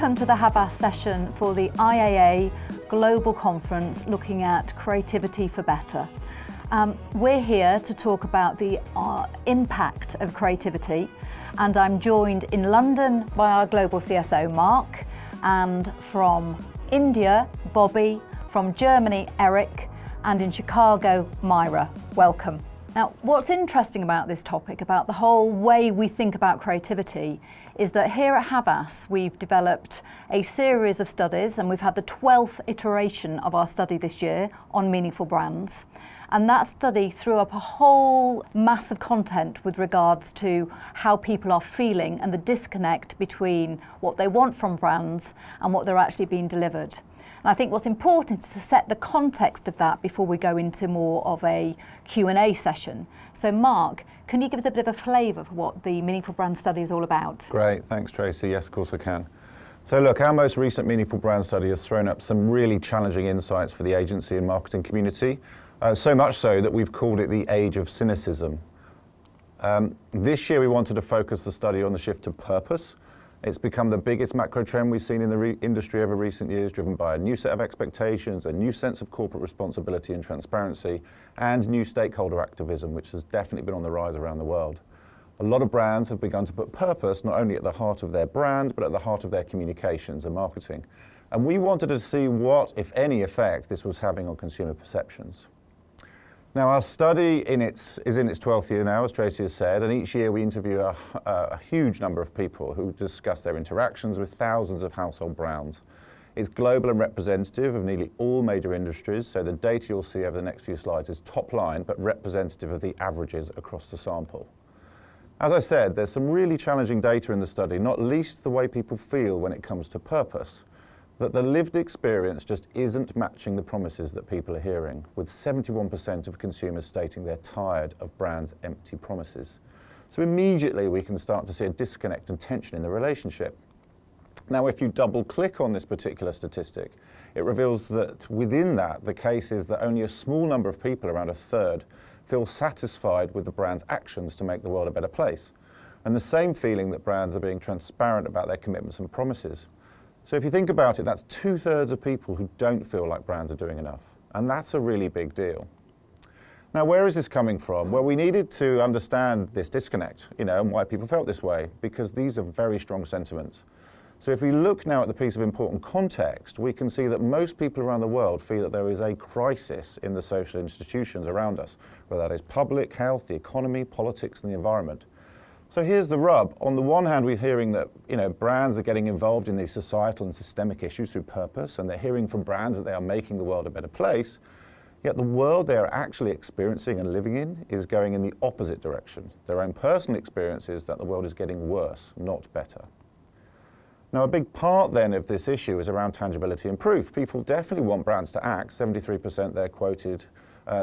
Welcome to the Havas session for the IAA Global Conference looking at Creativity for Better. We're here to talk about the impact of creativity, and I'm joined in London by our Global CSO, Mark, and from India, Bobby, from Germany, Eric, and in Chicago, Myra. Welcome. Now, what's interesting about this topic, about the whole way we think about creativity, is that here at Havas, we've developed a series of studies, and we've had the 12th iteration of our study this year on meaningful brands. And that study threw up a whole mass of content with regards to how people are feeling and the disconnect between what they want from brands and what they're actually being delivered. And I think what's important is to set the context of that before we go into more of a Q&A session. So Mark, can you give us a bit of a flavour of what the Meaningful Brand Study is all about? Great, thanks Tracy. Yes, of course I can. So look, our most recent Meaningful Brand Study has thrown up some really challenging insights for the agency and marketing community, so much so that we've called it the Age of Cynicism. This year we wanted to focus the study on the shift to purpose. It's become the biggest macro trend we've seen in the industry over recent years, driven by a new set of expectations, a new sense of corporate responsibility and transparency, and new stakeholder activism, which has definitely been on the rise around the world. A lot of brands have begun to put purpose not only at the heart of their brand, but at the heart of their communications and marketing. And we wanted to see what, if any, effect this was having on consumer perceptions. Now, our study is in its 12th year now, as Tracy has said, and each year we interview a huge number of people who discuss their interactions with thousands of household brands. It's global and representative of nearly all major industries, so the data you'll see over the next few slides is top line, but representative of the averages across the sample. As I said, there's some really challenging data in the study, not least the way people feel when it comes to purpose. That the lived experience just isn't matching the promises that people are hearing, with 71% of consumers stating they're tired of brands' empty promises. So immediately we can start to see a disconnect and tension in the relationship. Now, if you double click on this particular statistic, it reveals that within that, the case is that only a small number of people, around a third, feel satisfied with the brand's actions to make the world a better place. And the same feeling that brands are being transparent about their commitments and promises. So if you think about it, that's 2/3 of people who don't feel like brands are doing enough. And that's a really big deal. Now, where is this coming from? Well, we needed to understand this disconnect, and why people felt this way, because these are very strong sentiments. So if we look now at the piece of important context, we can see that most people around the world feel that there is a crisis in the social institutions around us, whether that is public health, the economy, politics, and the environment. So here's the rub. On the one hand, we're hearing that brands are getting involved in these societal and systemic issues through purpose, and they're hearing from brands that they are making the world a better place. Yet the world they are actually experiencing and living in is going in the opposite direction. Their own personal experience is that the world is getting worse, not better. Now, a big part then of this issue is around tangibility and proof. People definitely want brands to act. 73% they're quoted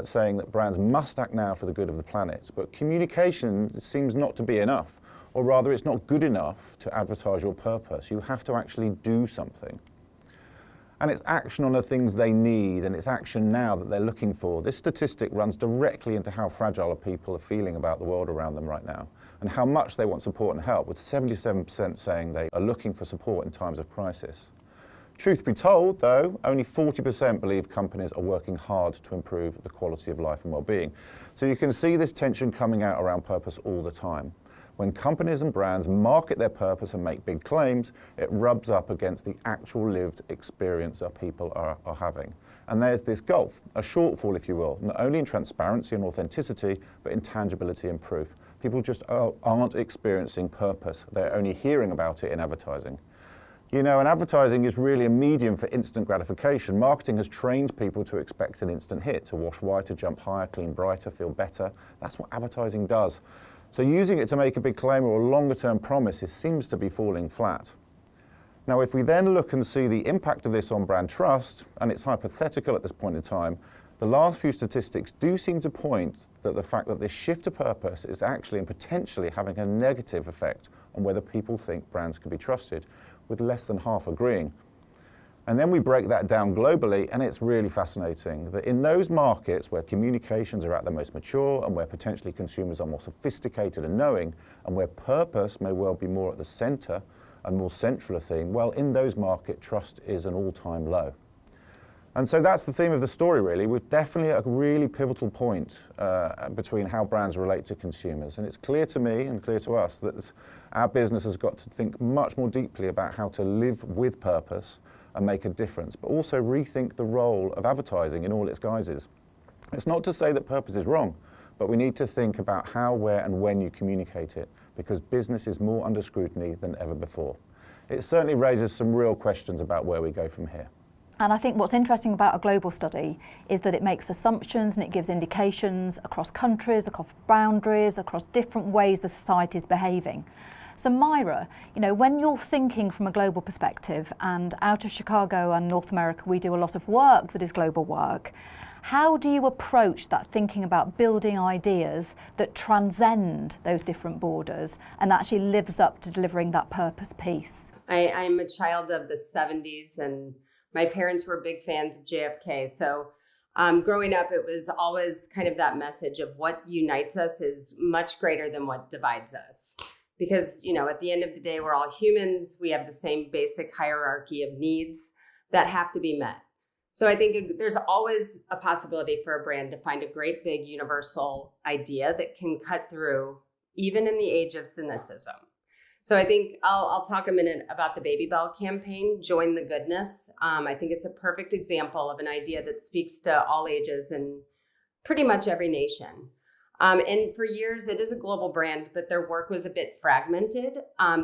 saying that brands must act now for the good of the planet. But communication seems not to be enough, or rather it's not good enough to advertise your purpose. You have to actually do something. And it's action on the things they need, and it's action now that they're looking for. This statistic runs directly into how fragile people are feeling about the world around them right now, and how much they want support and help, with 77% saying they are looking for support in times of crisis. Truth be told, though, only 40% believe companies are working hard to improve the quality of life and well-being. So you can see this tension coming out around purpose all the time. When companies and brands market their purpose and make big claims, it rubs up against the actual lived experience that people are having. And there's this gulf, a shortfall, if you will, not only in transparency and authenticity, but in tangibility and proof. People just aren't experiencing purpose. They're only hearing about it in advertising. And advertising is really a medium for instant gratification. Marketing has trained people to expect an instant hit, to wash whiter, jump higher, clean brighter, feel better. That's what advertising does. So using it to make a big claim or a longer-term promise seems to be falling flat. Now, if we then look and see the impact of this on brand trust, and it's hypothetical at this point in time, the last few statistics do seem to point that the fact that this shift to purpose is actually and potentially having a negative effect on whether people think brands can be trusted, with less than half agreeing. And then we break that down globally, and it's really fascinating that in those markets where communications are at their most mature and where potentially consumers are more sophisticated and knowing, and where purpose may well be more at the center and more central a theme, well, in those markets, trust is an all-time low. And so that's the theme of the story, really. We're definitely at a really pivotal point between how brands relate to consumers. And it's clear to me and clear to us that our business has got to think much more deeply about how to live with purpose and make a difference, but also rethink the role of advertising in all its guises. It's not to say that purpose is wrong, but we need to think about how, where, and when you communicate it, because business is more under scrutiny than ever before. It certainly raises some real questions about where we go from here. And I think what's interesting about a global study is that it makes assumptions and it gives indications across countries, across boundaries, across different ways the society is behaving. So Myra, when you're thinking from a global perspective, and out of Chicago and North America, we do a lot of work that is global work. How do you approach that thinking about building ideas that transcend those different borders and actually lives up to delivering that purpose piece? I'm a child of the 70s, and my parents were big fans of JFK. So growing up, it was always kind of that message of what unites us is much greater than what divides us. Because, at the end of the day, we're all humans. We have the same basic hierarchy of needs that have to be met. So I think there's always a possibility for a brand to find a great big universal idea that can cut through, even in the age of cynicism. So I think I'll talk a minute about the Baby Bell campaign, Join the Goodness. I think it's a perfect example of an idea that speaks to all ages and pretty much every nation. And for years, it is a global brand, but their work was a bit fragmented.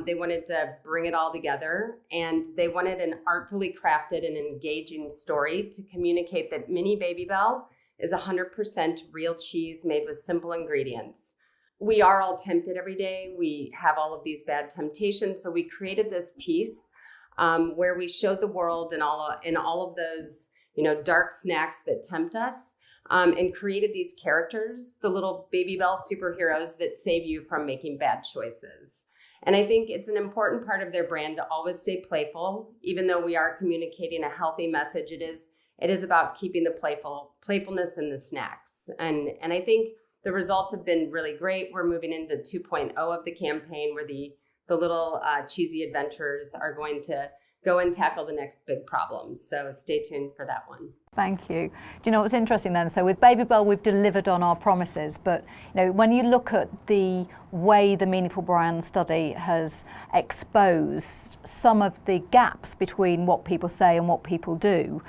They wanted to bring it all together, and they wanted an artfully crafted and engaging story to communicate that Mini Baby Bell is 100% real cheese made with simple ingredients. We are all tempted every day. We have all of these bad temptations. So we created this piece where we showed the world in all of those, dark snacks that tempt us, and created these characters, the little Baby Bell superheroes that save you from making bad choices. And I think it's an important part of their brand to always stay playful, even though we are communicating a healthy message. It is about keeping the playfulness in the snacks. And I think the results have been really great. We're moving into 2.0 of the campaign, where the little cheesy adventurers are going to go and tackle the next big problem. So stay tuned for that one. Thank you. Do you know what's interesting then? So with Baby Bell, we've delivered on our promises, but when you look at the way the Meaningful Brand Study has exposed some of the gaps between what people say and what people do,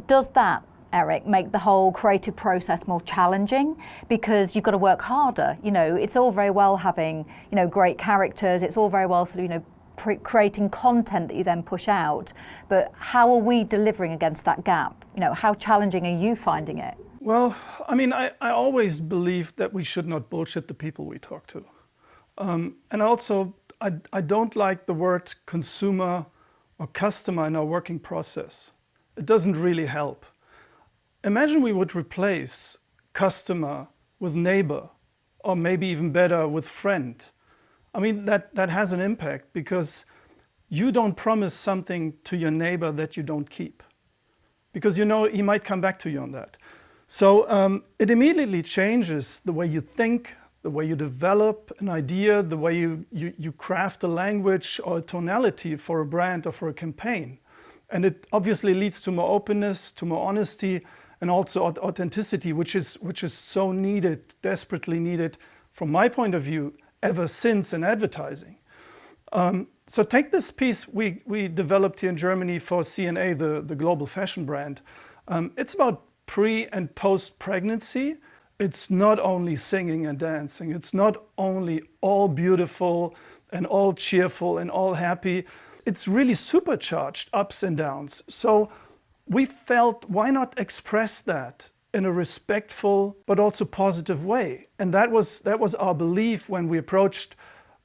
does that, Eric, make the whole creative process more challenging? Because you've got to work harder. It's all very well having, great characters. It's all very well sort of, creating content that you then push out. But how are we delivering against that gap? How challenging are you finding it? Well, I always believe that we should not bullshit the people we talk to. And also, I don't like the word consumer or customer in our working process. It doesn't really help. Imagine we would replace customer with neighbor, or maybe even better with friend. That has an impact, because you don't promise something to your neighbor that you don't keep, because he might come back to you on that. So it immediately changes the way you think, the way you develop an idea, the way you craft a language or a tonality for a brand or for a campaign. And it obviously leads to more openness, to more honesty, and also authenticity, which is so needed, desperately needed, from my point of view, ever since in advertising. So take this piece we developed here in Germany for C&A, the global fashion brand. It's about pre and post pregnancy. It's not only singing and dancing. It's not only all beautiful and all cheerful and all happy. It's really supercharged ups and downs. So we felt, why not express that in a respectful but also positive way? And that was our belief when we approached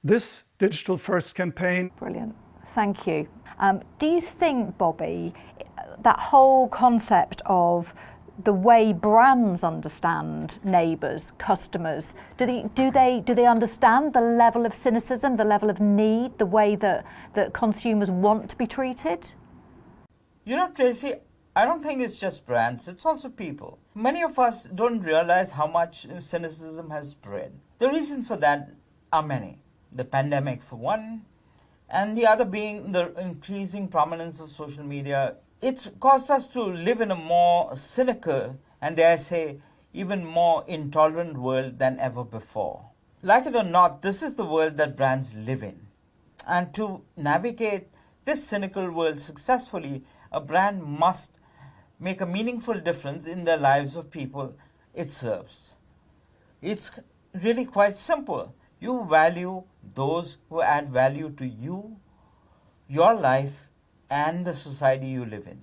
this digital first campaign. Brilliant. Thank you. Do you think, Bobby, that whole concept of the way brands understand neighbours, customers, do they understand the level of cynicism, the level of need, the way that consumers want to be treated? Tracy, I don't think it's just brands, it's also people. Many of us don't realize how much cynicism has spread. The reasons for that are many. The pandemic for one, and the other being the increasing prominence of social media. It's caused us to live in a more cynical and, dare I say, even more intolerant world than ever before. Like it or not, this is the world that brands live in. And to navigate this cynical world successfully, a brand must make a meaningful difference in the lives of people it serves. It's really quite simple. You value those who add value to you, your life, and the society you live in.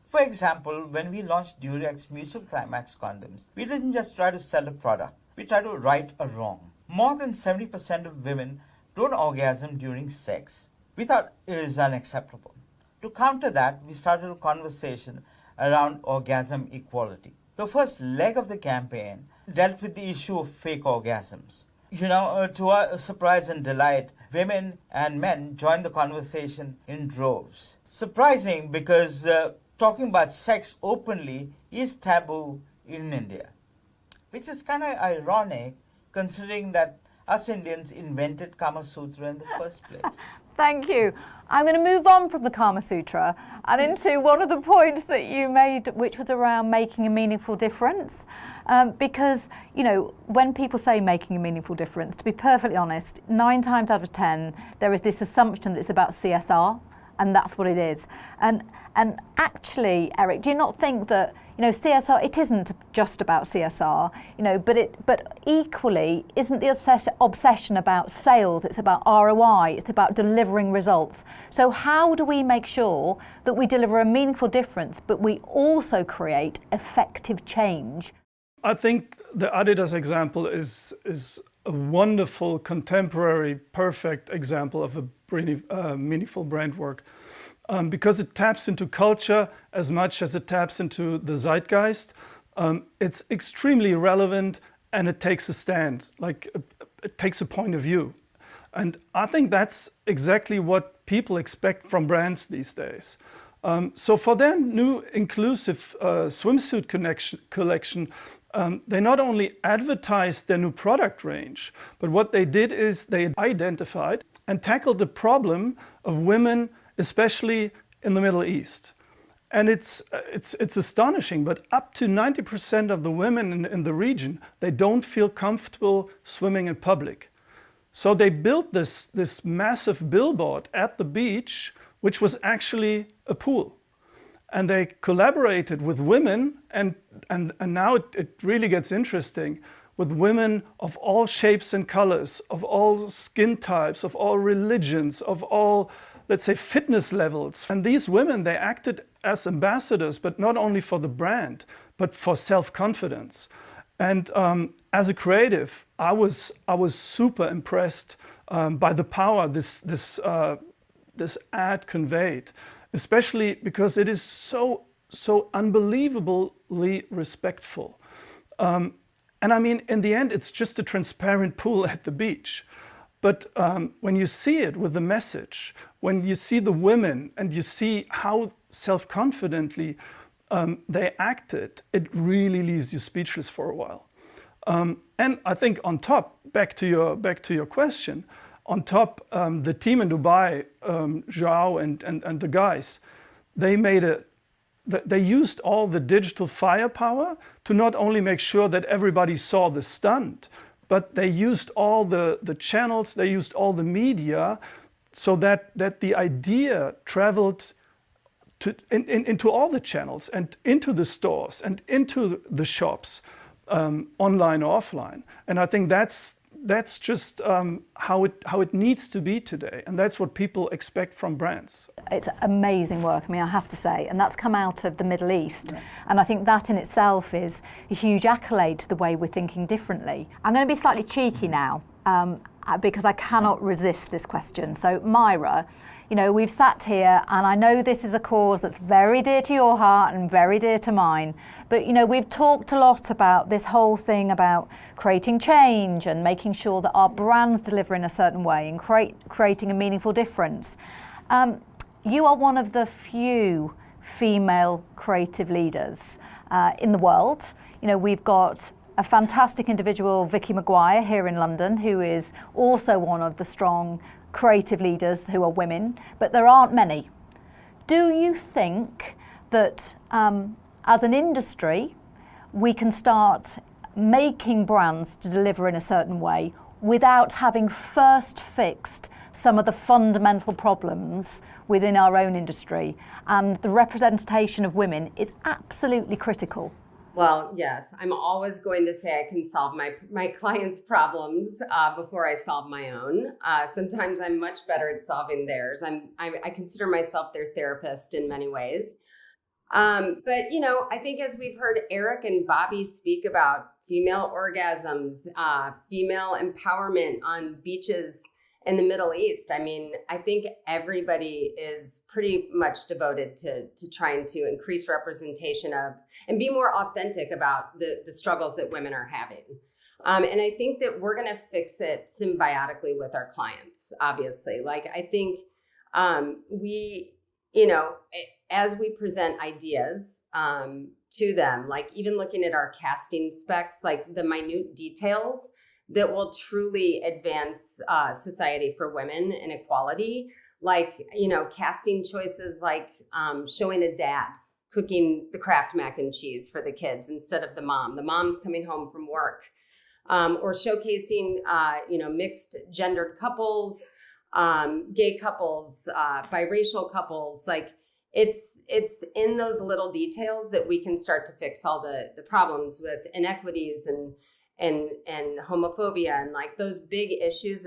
For example, when we launched Durex Mutual Climax condoms, we didn't just try to sell a product, we tried to right a wrong. More than 70% of women don't orgasm during sex. We thought it is unacceptable. To counter that, we started a conversation around orgasm equality. The first leg of the campaign dealt with the issue of fake orgasms. To our surprise and delight, women and men joined the conversation in droves. Surprising because talking about sex openly is taboo in India, which is kind of ironic considering that us Indians invented Kama Sutra in the first place. Thank you. I'm going to move on from the Kama Sutra and into one of the points that you made, which was around making a meaningful difference. Because, when people say making a meaningful difference, to be perfectly honest, 9 times out of 10, there is this assumption that it's about CSR, and that's what it is. And actually, Eric, do you not think that, CSR, it isn't just about CSR, but equally, isn't the obsession about sales? It's about ROI, it's about delivering results. So how do we make sure that we deliver a meaningful difference, but we also create effective change? I think the Adidas example is a wonderful, contemporary, perfect example of a meaningful brand work. Because it taps into culture as much as it taps into the zeitgeist. It's extremely relevant and it takes a stand, it takes a point of view. And I think that's exactly what people expect from brands these days. So for their new inclusive swimsuit collection, they not only advertised their new product range, but what they did is they identified and tackled the problem of women, especially in the Middle East. And it's astonishing, but up to 90% of the women in the region, they don't feel comfortable swimming in public. So they built this massive billboard at the beach, which was actually a pool. And they collaborated with women, and now it really gets interesting, with women of all shapes and colors, of all skin types, of all religions, of all, let's say, fitness levels. And these women, they acted as ambassadors, but not only for the brand, but for self-confidence. And as a creative, I was super impressed by the power this ad conveyed, especially because it is so unbelievably respectful. And I mean, in the end, it's just a transparent pool at the beach. But when you see it with the message, when you see the women and you see how self-confidently they acted, it really leaves you speechless for a while. And I think on top, back to your question, on top, the team in Dubai, Joao and the guys, they used all the digital firepower to not only make sure that everybody saw the stunt, but they used all the channels, they used all the media, so that the idea traveled into all the channels and into the stores and into the shops, online or offline. And I think that's just how it needs to be today, and that's what people expect from brands. It's amazing work, I mean, I have to say, and that's come out of the Middle East. Yeah. And I think that in itself is a huge accolade to the way we're thinking differently. I'm going to be slightly cheeky now, because I cannot resist this question. So Myra, we've sat here, and I know this is a cause that's very dear to your heart and very dear to mine, but we've talked a lot about this whole thing about creating change and making sure that our brands deliver in a certain way and creating a meaningful difference. You are one of the few female creative leaders in the world. We've got a fantastic individual, Vicky Maguire, here in London, who is also one of the strong creative leaders who are women, but there aren't many. Do you think that as an industry, we can start making brands to deliver in a certain way without having first fixed some of the fundamental problems within our own industry? And the representation of women is absolutely critical. Well, yes, I'm always going to say I can solve my clients' problems before I solve my own. Sometimes I'm much better at solving theirs. I consider myself their therapist in many ways. But, you know, I think as we've heard Eric and Bobby speak about female orgasms, female empowerment on beaches in the Middle East, I mean, I think everybody is pretty much devoted to trying to increase representation of and be more authentic about the struggles that women are having. And I think that we're going to fix it symbiotically with our clients, obviously. Like, I think we, you know, as we present ideas to them, like even looking at our casting specs, like the minute details that will truly advance society for women and equality, like, you know, casting choices like showing a dad cooking the Kraft mac and cheese for the kids instead of the mom. The mom's coming home from work, or showcasing, you know, mixed gendered couples, gay couples, biracial couples. Like, it's in those little details that we can start to fix all the problems with inequities and homophobia and like those big issues.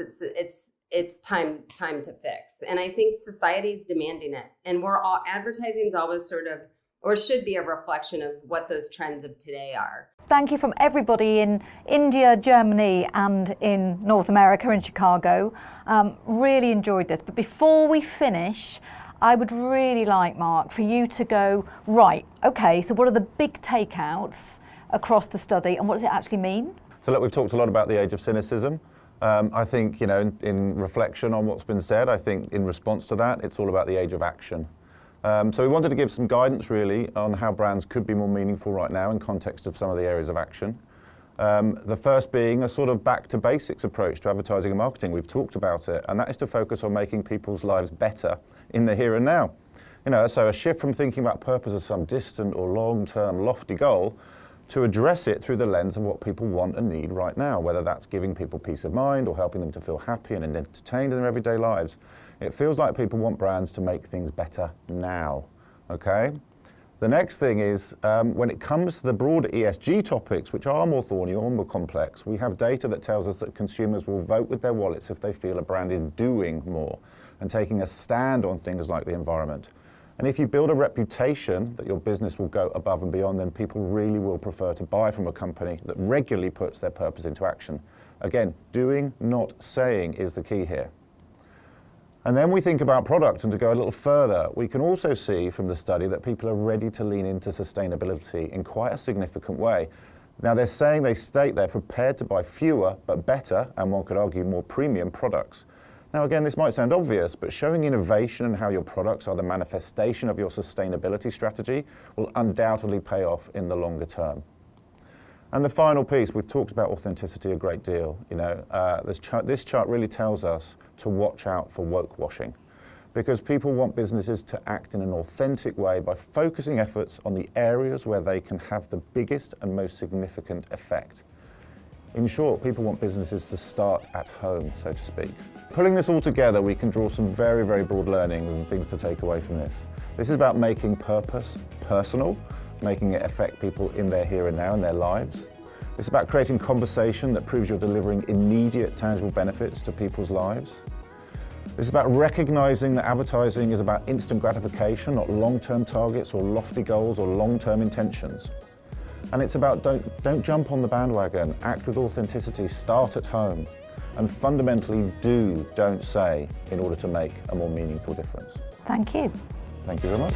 It's time to fix. And I think society's demanding it. And advertising's always sort of, or should be, a reflection of what those trends of today are. Thank you from everybody in India, Germany, and in North America, in Chicago. Really enjoyed this. But before we finish, I would really like, Mark, for you to go, right, okay, so what are the big takeouts across the study and what does it actually mean? So look, we've talked a lot about the Age of Cynicism. I think, you know, in reflection on what's been said, I think in response to that, it's all about the age of action. So we wanted to give some guidance really on how brands could be more meaningful right now in context of some of the areas of action. The first being a sort of back to basics approach to advertising and marketing. We've talked about it, and that is to focus on making people's lives better in the here and now. You know, so a shift from thinking about purpose as some distant or long-term lofty goal to address it through the lens of what people want and need right now, whether that's giving people peace of mind or helping them to feel happy and entertained in their everyday lives. It feels like people want brands to make things better now, okay? The next thing is, when it comes to the broader ESG topics, which are more thorny or more complex, we have data that tells us that consumers will vote with their wallets if they feel a brand is doing more and taking a stand on things like the environment. And if you build a reputation that your business will go above and beyond, then people really will prefer to buy from a company that regularly puts their purpose into action. Again, doing, not saying, is the key here. And then we think about product, and to go a little further, we can also see from the study that people are ready to lean into sustainability in quite a significant way. Now they state they're prepared to buy fewer but better, and one could argue more premium products. Now again, this might sound obvious, but showing innovation and how your products are the manifestation of your sustainability strategy will undoubtedly pay off in the longer term. And the final piece, we've talked about authenticity a great deal. You know, this chart really tells us to watch out for woke washing, because people want businesses to act in an authentic way by focusing efforts on the areas where they can have the biggest and most significant effect. In short, people want businesses to start at home, so to speak. Pulling this all together, we can draw some very, very broad learnings and things to take away from this. This is about making purpose personal, making it affect people in their here and now in their lives. It's about creating conversation that proves you're delivering immediate, tangible benefits to people's lives. It's about recognizing that advertising is about instant gratification, not long-term targets or lofty goals or long-term intentions. And it's about don't jump on the bandwagon, act with authenticity, start at home, and fundamentally don't say in order to make a more meaningful difference. Thank you. Thank you very much.